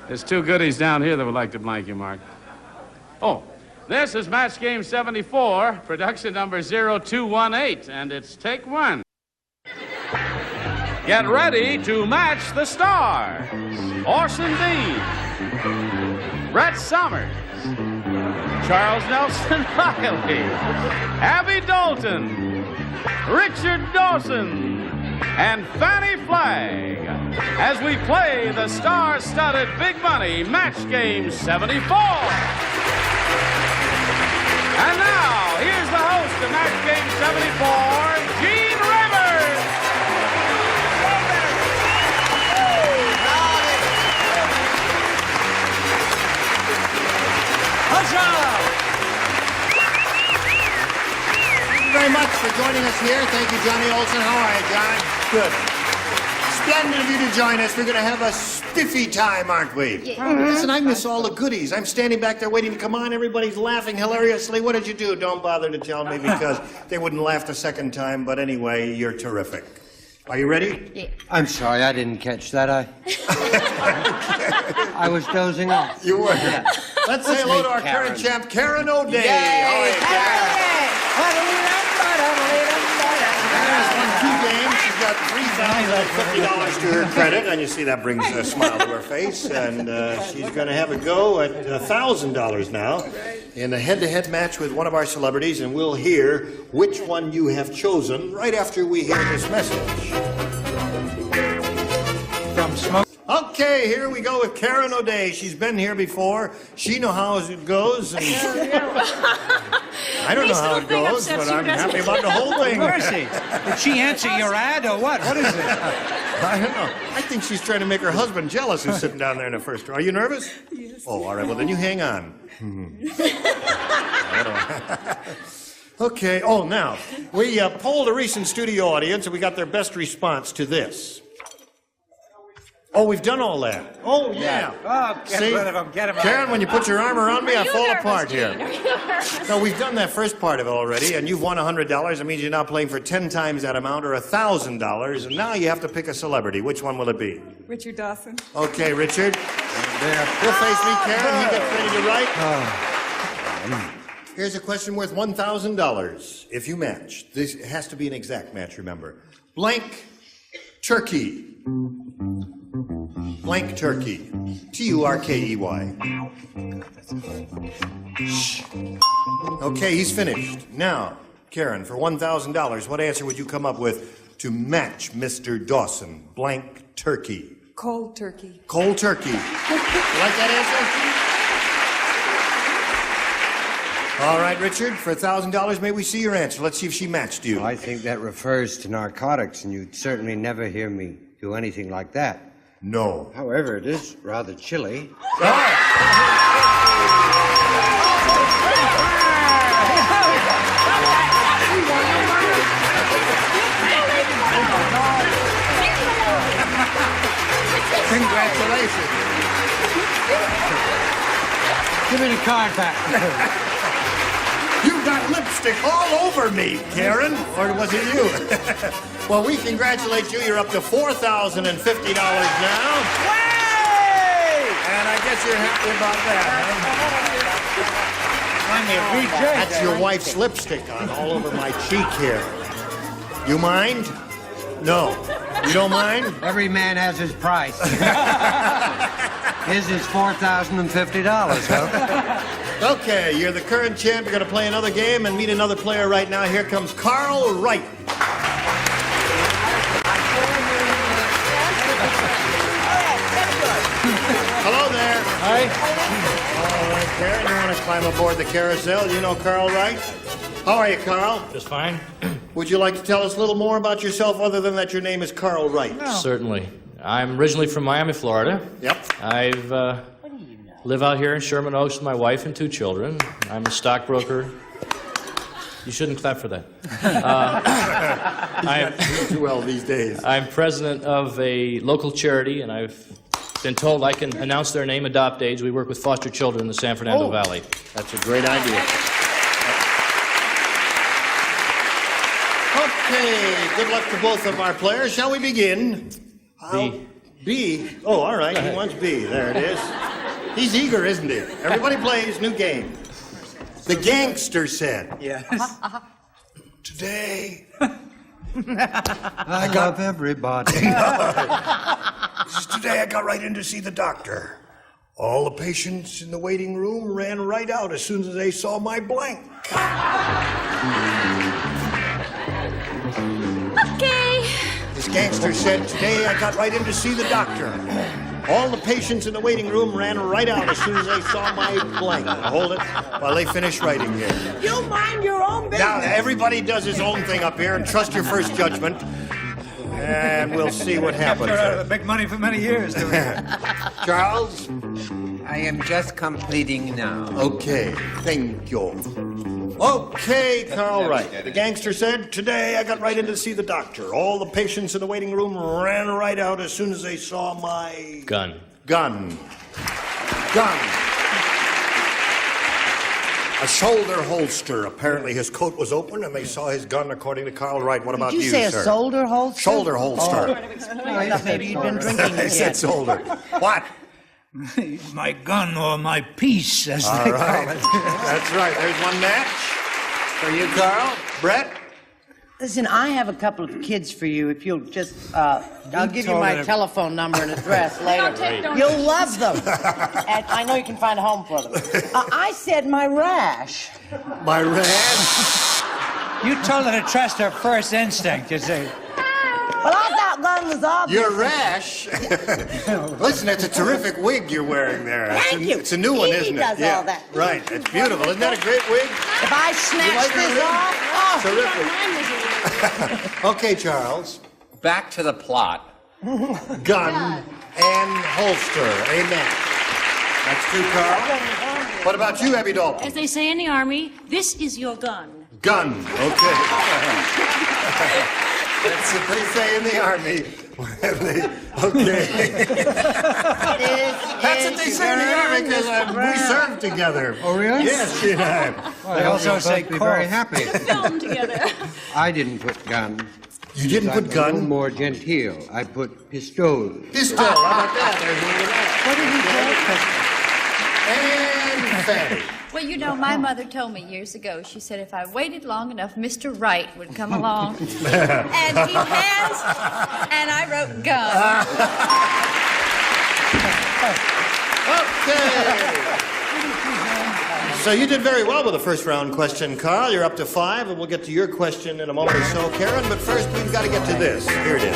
There's two goodies down here that would like to blank you, Mark. Oh, this is match game 74, production number 0218, and it's take one. Get ready to match the stars. Orson Bean, Brett Summers, Charles Nelson Reilly, Abby Dalton, Richard Dawson, and Fannie Flagg as we play the star-studded Big Money Match Game 74. And now, here's the host of Match Game 74, Gene Rivers. Thank you very much for joining us here. Thank you, Johnny Olson. How are you, John? Good. Splendid of you to join us. We're going to have a spiffy time, aren't we? Yeah. Listen, I miss all the goodies. I'm standing back there waiting to come on. Everybody's laughing hilariously. What did you do? Don't bother to tell me because they wouldn't laugh the second time. But anyway, you're terrific. Are you ready? Yeah. I'm sorry, I didn't catch that. I was dozing off. You were. Yeah. Let's say hello to our current champ, Karen O'Day. Yay. How are you, Karen? Karen's won 2 games. She's got $3,050 to her credit, and you see that brings a smile to her face. And she's going to have a go at $1,000 now in a head-to-head match with one of our celebrities, and we'll hear which one you have chosen right after we hear this message. From Smoke. Okay, here we go with Karen O'Day. She's been here before. She knows how it goes. And I don't know how it goes, but I'm happy about the whole thing. Mercy. Did she answer your ad or what? What is it? I don't know. I think she's trying to make her husband jealous who's sitting down there in the first row. Are you nervous? Yes. Oh, all right. Well, then you hang on. Okay. Oh, now, we polled a recent studio audience, and we got their best response to this. Oh, we've done all that. Oh, yeah. Oh, get rid of him. Get him out. Karen, when you put your arm around me, I fall apart here. Are you nervous? No, we've done that first part of it already, and you've won $100. That means you're now playing for 10 times that amount, or $1,000, and now you have to pick a celebrity. Which one will it be? Richard Dawson. Okay, Richard. You'll face me, Karen. He gets ready to write. Here's a question worth $1,000. If you match, this has to be an exact match, remember. Blank turkey. Blank turkey. Turkey. Shh. Okay, he's finished. Now, Karen, for $1,000, what answer would you come up with to match Mr. Dawson? Blank turkey. Cold turkey. Cold turkey. You like that answer? All right, Richard, for $1,000, may we see your answer? Let's see if she matched you. I think that refers to narcotics, and you'd certainly never hear me do anything like that. No. However, it is rather chilly. Congratulations. Give me the card back. You got lipstick all over me, Karen. Or was it you? Well, we congratulate you. You're up to $4,050 now. Way! And I guess you're happy about that, huh? That's your wife's lipstick on all over my cheek here. You mind? No. You don't mind? Every man has his price. His is $4,050, huh? Okay, you're the current champ. You're going to play another game and meet another player right now. Here comes Carl Wright. Hello there. Hi. All right, Karen, you want to climb aboard the carousel? You know Carl Wright? How are you, Carl? Just fine. Would you like to tell us a little more about yourself other than that your name is Carl Wright? Certainly. I'm originally from Miami, Florida. Yep. I've live out here in Sherman Oaks with my wife and 2 children. I'm a stockbroker. You shouldn't clap for that. I'm doing too well these days. I'm president of a local charity, and I've been told I can announce their name, Adopt Age. We work with foster children in the San Fernando Valley. That's a great idea. Okay, good luck to both of our players. Shall we begin? B? Oh, all right. He wants B. There it is. He's eager, isn't he? Everybody plays. New game. The gangster said. Yes. Today. I love everybody. Today I got right in to see the doctor. All the patients in the waiting room ran right out as soon as they saw my blank. Okay. This gangster said, today I got right in to see the doctor. All the patients in the waiting room ran right out as soon as they saw my blank. Now, hold it while they finish writing here. You mind your own business. Now, everybody does his own thing up here, and trust your first judgment. And we'll see what happens. Kept her out of the big money for many years. Charles? I am just completing now. Okay, thank you. Okay, Carl Wright. The gangster said, today I got right in to see the doctor. All the patients in the waiting room ran right out as soon as they saw my... Gun. Gun. A shoulder holster. Apparently his coat was open and they saw his gun, according to Carl Wright. What about you, Did you say sir? a shoulder holster? Shoulder holster. I thought maybe you'd been drinking I said again. shoulder. What? My gun or my piece, as All they right. call it. That's right. There's one match for you, Carl. Brett? Listen, I have a couple of kids for you. If you'll just, I'll give you told my her- telephone number and address later. You'll love them. And I know you can find a home for them. I said my rash. My rash? You told her to trust her first instinct, you see. Well, I thought gun was obvious. Your rash? Listen, it's a terrific wig you're wearing there. Thank you. It's a new one, He isn't it? does all that. Right. It's beautiful. Isn't that a great wig? If I snatch like this your wig? off, Terrific. Okay, Charles. Back to the plot. Gun and holster. Amen. That's true, Carl. What about you, Abby Dalton? As they say in the Army, this is your gun. Gun. Okay. That's what they say in the Army. Okay. That's what they say in the Army because we served together. Oh, really? Yes, she and I. They also say be very cough. happy. Film together. I didn't put gun. You didn't I'm put a little gun? more genteel. I put pistol. Pistol. How about that? There's one of that. And Fannie. Well, you know, my mother told me years ago, she said if I waited long enough, Mr. Wright would come along. And he has, and I wrote gun. Okay. So you did very well with the first round question, Carl. You're up to 5, and we'll get to your question in a moment or so, Karen. But first, we've got to get to this. Here it is.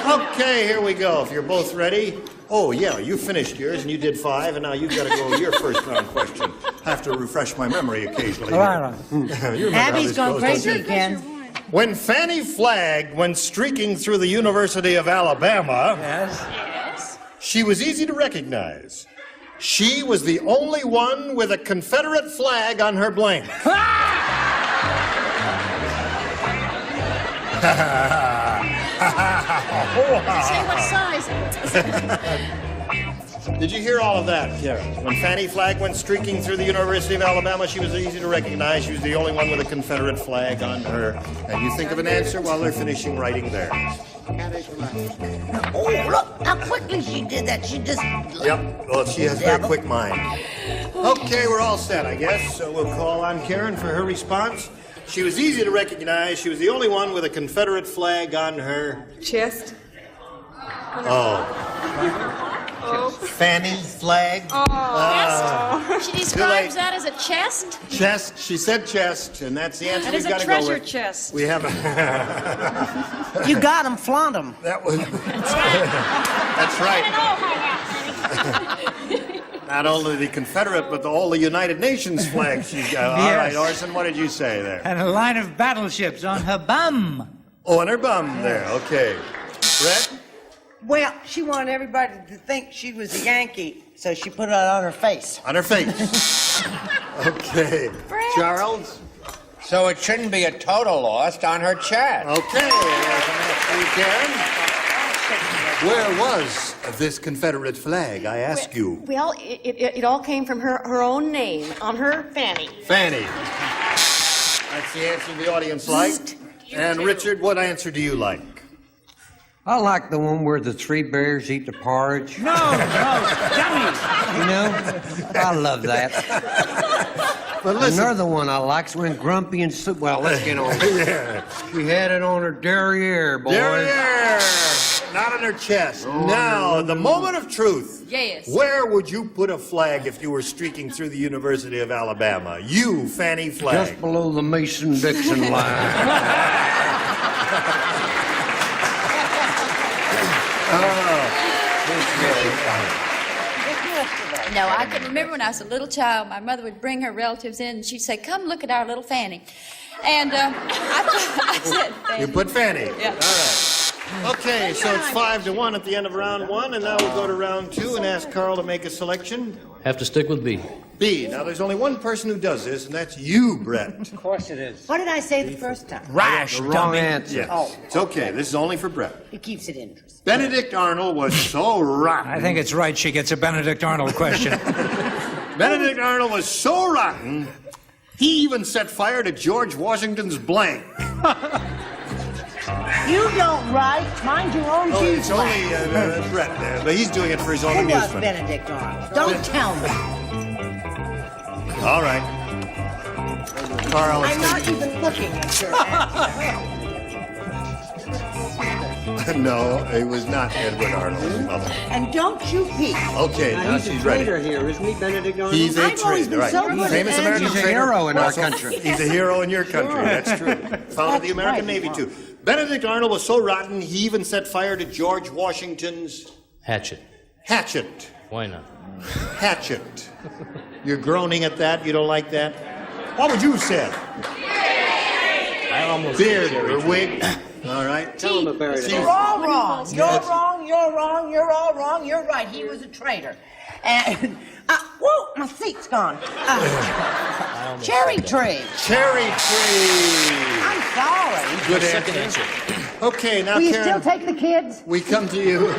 Okay, here we go. If you're both ready. Oh, yeah, you finished yours, and you did 5, and now you've got to go your first round question. I have to refresh my memory occasionally. All right. You remember how Abby's this going goes, crazy don't you? again. When Fannie Flagg went streaking through the University of Alabama, Yes? she was easy to recognize. She was the only one with a Confederate flag on her blank. Say what size. Did you hear all of that, Karen? When Fannie Flagg went streaking through the University of Alabama, she was easy to recognize. She was the only one with a Confederate flag on her. And you think of an answer while they're finishing writing theirs. Oh, look how quickly she did that. She just... Yep. Well, she has a very quick mind. Okay, we're all set, I guess. So we'll call on Karen for her response. She was easy to recognize. She was the only one with a Confederate flag on her Chest. Fannie Flagg. Chest? She describes late. that as a chest? Chest. She said chest, and that's the answer That we've is got a to go treasure with. chest. We have a... You got him, flaunt him. That was... That's right. Not only the Confederate, but all the United Nations flags she's got. All right, Yes. Orson, what did you say there? And a line of battleships on her bum. Oh, on her bum there. Okay. Brett? Well, she wanted everybody to think she was a Yankee, so she put it on her face. On her face. Okay. Charles? So it shouldn't be a total loss on her chest. Okay. There's an answer for you, Karen. Where was this Confederate flag, I ask you? Well, it all came from her own name on her Fannie. Fannie. That's the answer the audience liked. And Richard, what answer do you like? I like the one where the three bears eat the porridge. No, dummies. You know, I love that. But listen. Another one I like's when Grumpy and well, let's get on. Yeah. We had it on her derriere, boys. Derriere. Not on her chest. Now, the moment of truth. Yes. Where would you put a flag if you were streaking through the University of Alabama? You, Fannie Flagg. Just below the Mason-Dixon line. No, I can remember when I was a little child, my mother would bring her relatives in and she'd say, come look at our little Fannie. And I said, Fannie. You put Fannie. Yeah. All right. Okay, so it's 5-1 at the end of round 1, and now we'll go to round 2 and ask Carl to make a selection. Have to stick with B. B. Now, there's only one person who does this, and that's you, Brett. Of course it is. What did I say the first time? Rash, The wrong dummy. answer. Yes. Oh. It's okay. This is only for Brett. It keeps it interesting. Benedict Arnold was so rotten. I think it's right she gets a Benedict Arnold question. Benedict Arnold was so rotten, he even set fire to George Washington's blank. You don't write. Mind your own Oh, shoes. it's only Brett there, but he's doing it for his own Who was amusement. Benedict Arnold? Don't tell me. All right. Carl, I'm not even looking at your answer. No, it was not Edward Arnold's mother. And don't you peek. Okay, now He's a she's ready. traitor here, isn't he, Benedict Arnold? He's a I've always traitor, been right? so good at Famous American He's a traitor. hero in our Also, country. He's a hero in your country. That's true. Founded the American right. Navy, too. Benedict Arnold was so rotten, he even set fire to George Washington's Hatchet. hatchet. Why not? Hatchet. You're groaning at that? You don't like that? What would you have said? I almost Beard or wig? All right. Tell him to bury it. You're all wrong. You're wrong. You're wrong. You're all wrong. You're right. He was a traitor. And, whoa, my seat's gone. Cherry tree. Cherry tree. I'm sorry. Good Second answer. answer. Okay, now, Will you Karen, still take the kids? we come to you.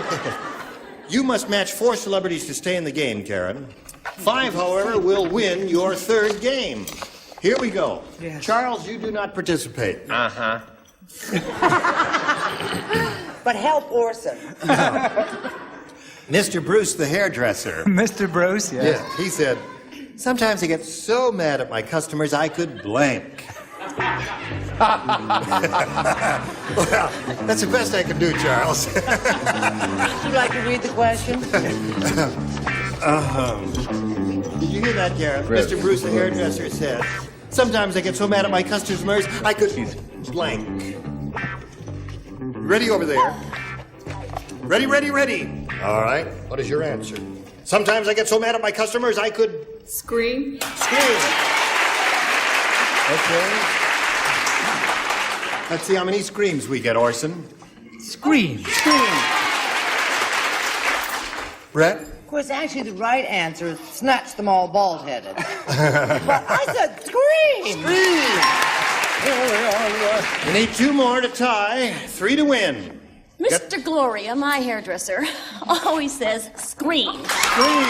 You must match 4 celebrities to stay in the game, Karen. 5, however, will win your 3rd game. Here we go. Yes. Charles, you do not participate. But help Orson. Mr. Bruce, the hairdresser. Mr. Bruce, yes. Yeah, he said, sometimes I get so mad at my customers I could blank. Well, that's the best I can do, Charles. Would you like to read the question? Did you hear that, Karen? Mr. Bruce, the hairdresser, said, sometimes I get so mad at my customers I could blank. Ready over there? Ready, ready, ready. All right. What is your answer? Sometimes I get so mad at my customers I could Scream. scream. Okay. Let's see how many screams we get, Orson. Scream. Brett? Of course, actually, the right answer is snatch them all bald-headed. But I said scream. You need 2 more to tie, 3 to win. Mr. Gloria, my hairdresser, always says scream. Scream.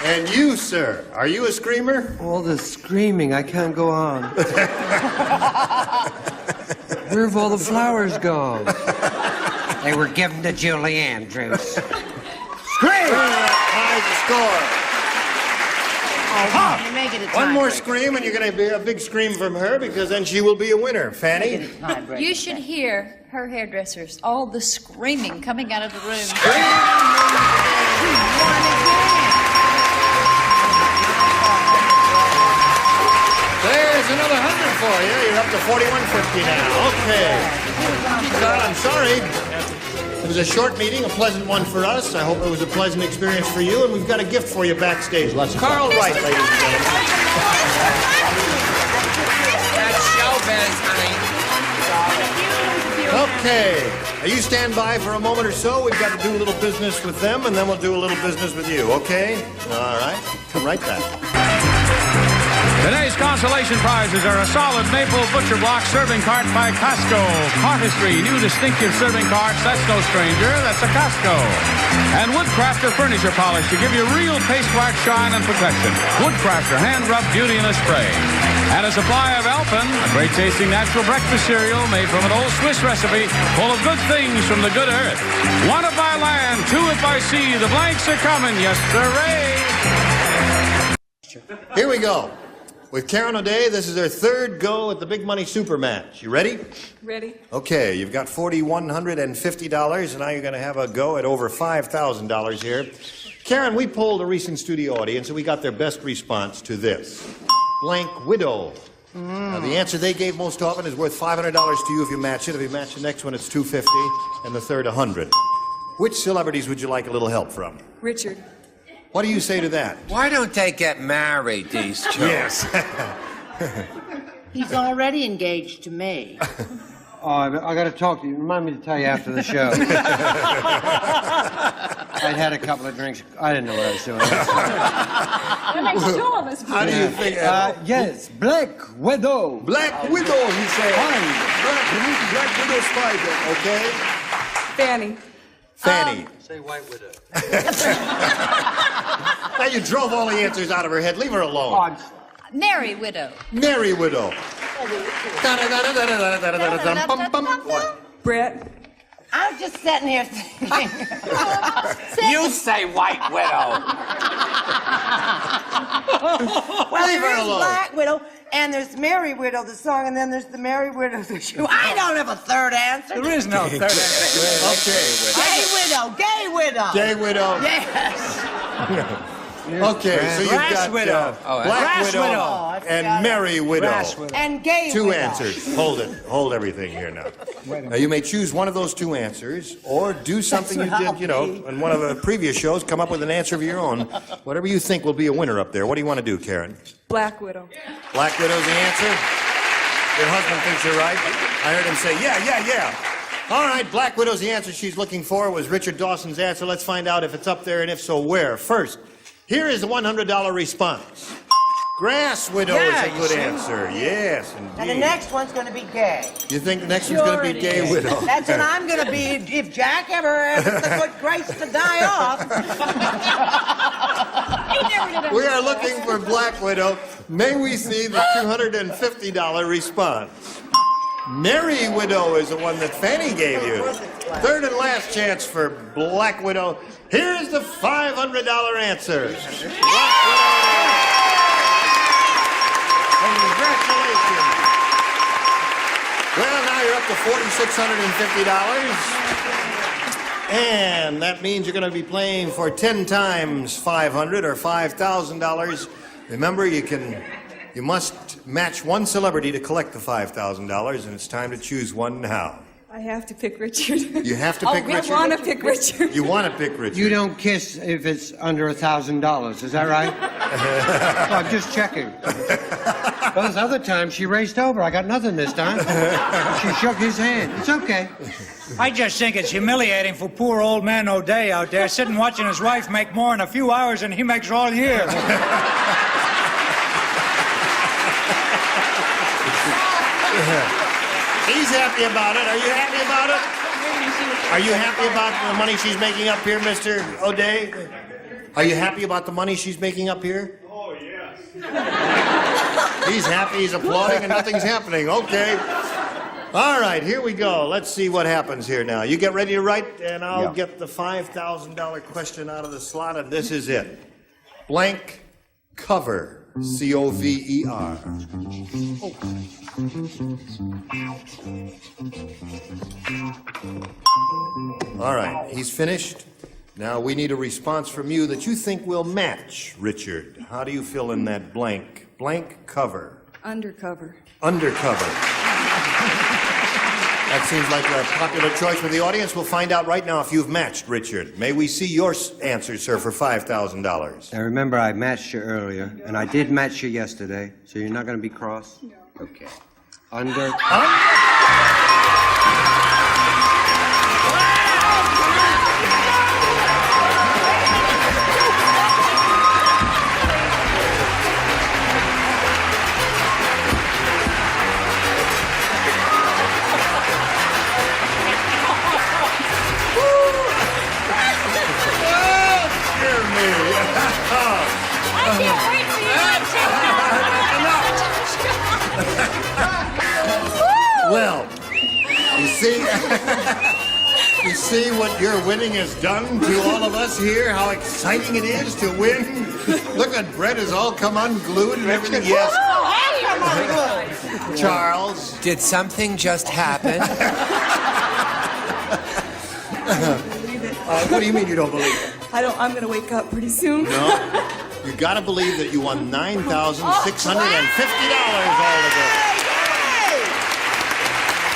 And you, sir, are you a screamer? All the screaming, I can't go on. Where have all the flowers gone? They were given to Julie Andrews. Scream! Ties the score. You make it a One more tiebreaker. scream, and you're going to be a big scream from her because then she will be a winner. Make Fannie? it a tiebreaker. You should hear her hairdressers, all the screaming coming out of the room. There's another 100 for you. You're up to 41.50 now. Okay. Carl, I'm sorry. It was a short meeting, a pleasant one for us. I hope it was a pleasant experience for you, and we've got a gift for you backstage. Lots of Carl Wright, ladies and gentlemen. That's showbiz, honey. Okay. Now you stand by for a moment or so. We've got to do a little business with them, and then we'll do a little business with you, okay? All right. Come right back. Today's consolation prizes are a solid maple butcher block serving cart by Costco. Artistry, new distinctive serving carts. That's no stranger. That's a Costco. And Woodcrafter furniture polish to give you real paste wax shine and protection. Woodcrafter, hand rub beauty in a spray. And a supply of Alpen, a great-tasting natural breakfast cereal made from an old Swiss recipe full of good things from the good earth. One if by land, two if by sea. The blanks are coming, yes, sir. Here we go. With Karen O'Day, this is her third go at the Big Money Super Match. You ready? Ready? Okay, you've got $4,150, and now you're going to have a go at over $5,000 here. Karen, we polled a recent studio audience, and we got their best response to this. Blank widow. Now, the answer they gave most often is worth $500 to you if you match it. If you match the next one, it's $250, and the third, $100. Which celebrities would you like a little help from? Richard. What do you say to that? Why don't they get married, these two? Yes. He's already engaged to me. Oh, I got to talk to you. Remind me to tell you after the show. I'd had a couple of drinks. I didn't know what I was doing. That makes two of us. How do you think? Yes, Black Widow. Black Widow, he said. Fine. Black Widow Spider, okay? Fannie. Fannie. Say White Widow. Now you drove all the answers out of her head. Leave her alone. Oh, Mary Widow. Mary Widow. Brett. I was just sitting here thinking. You say White Widow. Well, Leave her there is alone. Black Widow, and there's Mary Widow, the song, and then there's the Mary Widow, the shoe. I don't have a third answer. There is no third answer. Okay. Gay Widow. Gay Widow. Yes. Okay, so you've Grass got Widow. Black Grass Widow, Widow. I and forgot Mary Widow. Grass Widow. And Gay Two Widow. answers. Hold it. Hold everything here now. Now you may choose one of those two answers, or do something you did, you know, in one of the previous shows. Come up with an answer of your own. Whatever you think will be a winner up there. What do you want to do, Karen? Black Widow. Black Widow's the answer. Your husband thinks you're right. I heard him say, yeah. All right, Black Widow's the answer she's looking for. Was Richard Dawson's answer. Let's find out if it's up there, and if so, where. First, here is the $100 response. Grass Widow is a good answer. Yes, indeed. And the next one's going to be gay. You think the next one's going to be Gay Widow? That's what I'm going to be if Jack ever has the good grace to die off. We are looking for Black Widow. May we see the $250 response? Mary Widow is the one that Fannie gave you. Third and last chance for Black Widow. Here's the $500 answer. Black Widow. Congratulations. Well, now you're up to $4,650. And that means you're going to be playing for 10 times $500 or $5,000. Remember, you must match one celebrity to collect the $5,000, and it's time to choose one now. I have to pick Richard. You have to pick Richard? I want to pick Richard. You want to pick Richard? You don't kiss if it's under $1,000. Is that right? Oh, I'm just checking. Those other times she raced over. I got nothing this time. She shook his hand. It's okay. I just think it's humiliating for poor old man O'Day out there sitting watching his wife make more in a few hours than he makes all year. He's happy about it. Are you happy about it? Are you happy about the money she's making up here, Mr. O'Day? Are you happy about the money she's making up here? Oh, yes. He's happy, he's applauding, and nothing's happening. Okay. All right, here we go. Let's see what happens here now. You get ready to write, and I'll get the $5,000 question out of the slot, and this is it. Blank cover. C-O-V-E-R. All right, he's finished. Now we need a response from you that you think will match Richard. How do you fill in that blank? Blank cover. Undercover. Undercover. That seems like a popular choice with the audience. We'll find out right now if you've matched Richard. May we see your answer, sir, for $5,000. Now remember, I matched you earlier, and I did match you yesterday, so you're not going to be cross? No. Okay. Under. I can't wait for you to You see what your winning has done to all of us here? How exciting it is to win? Look at Brett has all come unglued and everything. Yes. Charles. Did something just happen? What do you mean you don't believe it? I'm going to wake up pretty soon. No. You got to believe that you won $9,650 altogether.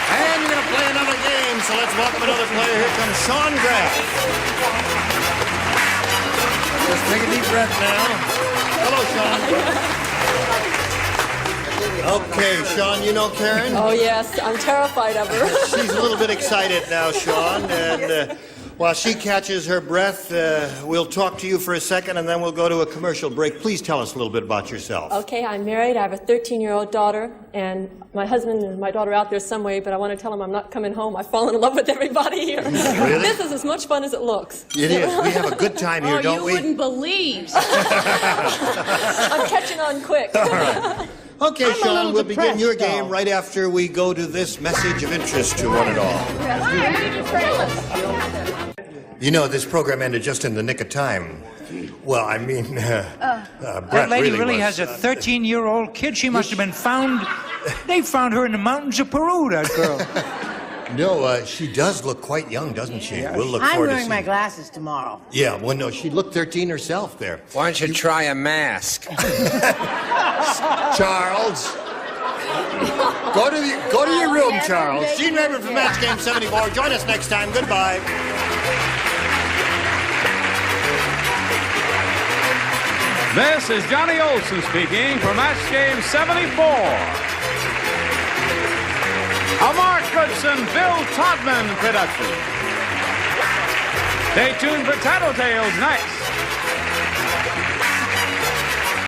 And you're going to play another game, so let's welcome another player. Here comes Sean Graff. Just take a deep breath now. Hello, Sean. Okay, Sean, you know Karen? Oh, yes. I'm terrified of her. She's a little bit excited now, Sean, and while she catches her breath, we'll talk to you for a second, and then we'll go to a commercial break. Please tell us a little bit about yourself. Okay, I'm married. I have a 13-year-old daughter, and my husband and my daughter are out there some way, but I want to tell them I'm not coming home. I've fallen in love with everybody here. Really? This is as much fun as it looks. It is. We have a good time here, don't we? You wouldn't believe. I'm catching on quick. All right. Okay, Sean, we'll begin your game right after we go to this message of interest to one and all. You know, this program ended just in the nick of time. Well, I mean, Brett That lady really was, has a 13-year-old kid. She must have been found. They found her in the mountains of Peru, that girl. No, she does look quite young, doesn't she? Yeah. We'll look I'm forward to wearing my seeing. glasses tomorrow. Yeah, well, no, she looked 13 herself there. Why don't you try a mask? Charles. Go to your room, Charles. Gene Redmond from Match Game 74. Join us next time. Goodbye. This is Johnny Olson speaking for Match Game 74. A Mark Goodson, Bill Todman production. Stay tuned for Tattletales next.